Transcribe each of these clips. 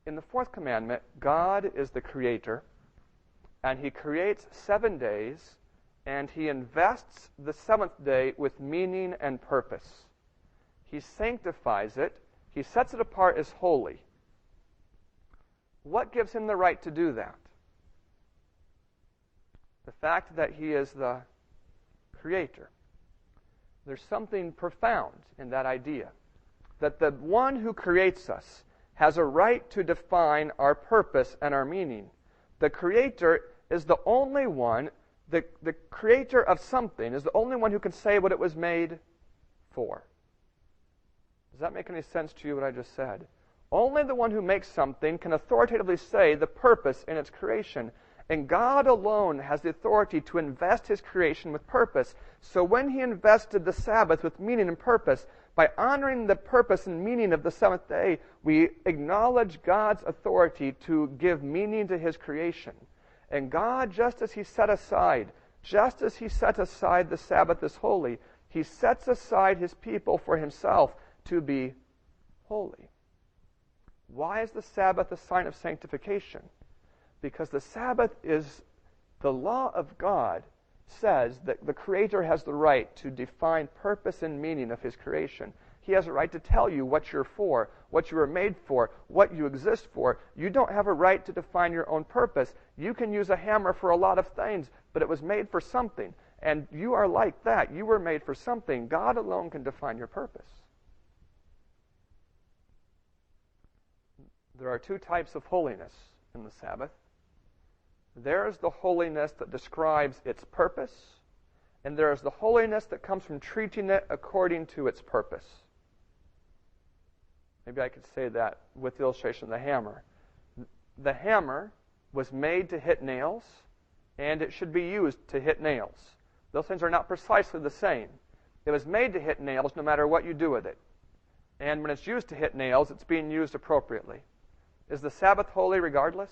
in the fourth commandment, God is the creator, and he creates 7 days, and he invests the seventh day with meaning and purpose. He sanctifies it. He sets it apart as holy. What gives him the right to do that? The fact that he is the creator. There's something profound in that idea, that the one who creates us has a right to define our purpose and our meaning. The creator is the only one, the creator of something is the only one who can say what it was made for. Does that make any sense to you, what I just said? Only the one who makes something can authoritatively say the purpose in its creation. And God alone has the authority to invest his creation with purpose. So when he invested the Sabbath with meaning and purpose, by honoring the purpose and meaning of the seventh day, we acknowledge God's authority to give meaning to his creation. And God, just as he set aside the Sabbath as holy, he sets aside his people for himself to be holy. Why is the Sabbath a sign of sanctification? Because the Sabbath is the law of God, says that the Creator has the right to define purpose and meaning of his creation. He has a right to tell you what you're for, what you were made for, what you exist for. You don't have a right to define your own purpose. You can use a hammer for a lot of things, but it was made for something. And you are like that. You were made for something. God alone can define your purpose. There are 2 types of holiness in the Sabbath. There is the holiness that describes its purpose, and there is the holiness that comes from treating it according to its purpose. Maybe I could say that with the illustration of the hammer. The hammer was made to hit nails, and it should be used to hit nails. Those things are not precisely the same. It was made to hit nails no matter what you do with it. And when it's used to hit nails, it's being used appropriately. Is the Sabbath holy regardless?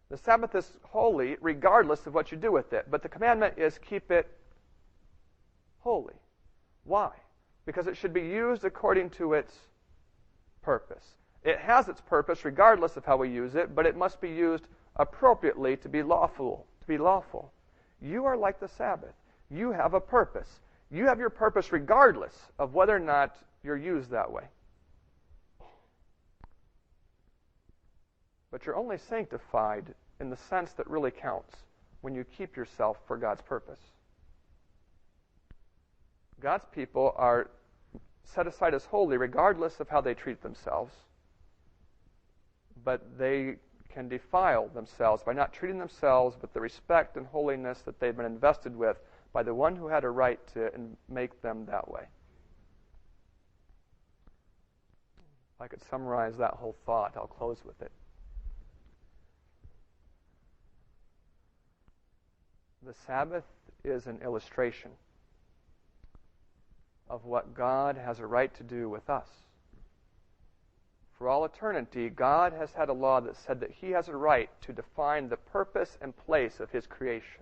The Sabbath is holy regardless of what you do with it. But the commandment is keep it holy. Why? Because it should be used according to its purpose. It has its purpose regardless of how we use it, but it must be used appropriately to be lawful. You are like the Sabbath. You have a purpose. You have your purpose regardless of whether or not you're used that way. But you're only sanctified in the sense that really counts when you keep yourself for God's purpose. God's people are set aside as holy regardless of how they treat themselves, but they can defile themselves by not treating themselves with the respect and holiness that they've been invested with by the one who had a right to make them that way. If I could summarize that whole thought, I'll close with it. The Sabbath is an illustration of what God has a right to do with us. For all eternity, God has had a law that said that he has a right to define the purpose and place of his creation.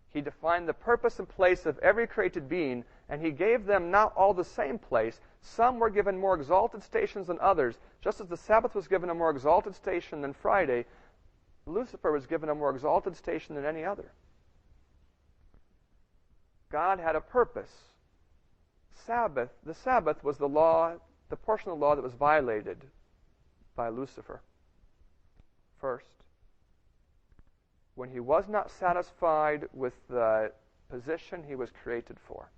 He defined the purpose and place of every created being, and he gave them not all the same place. Some were given more exalted stations than others. Just as the Sabbath was given a more exalted station than Friday, Lucifer was given a more exalted station than any other. God had a purpose. The Sabbath was the law, the portion of the law that was violated by Lucifer. First, when he was not satisfied with the position he was created for,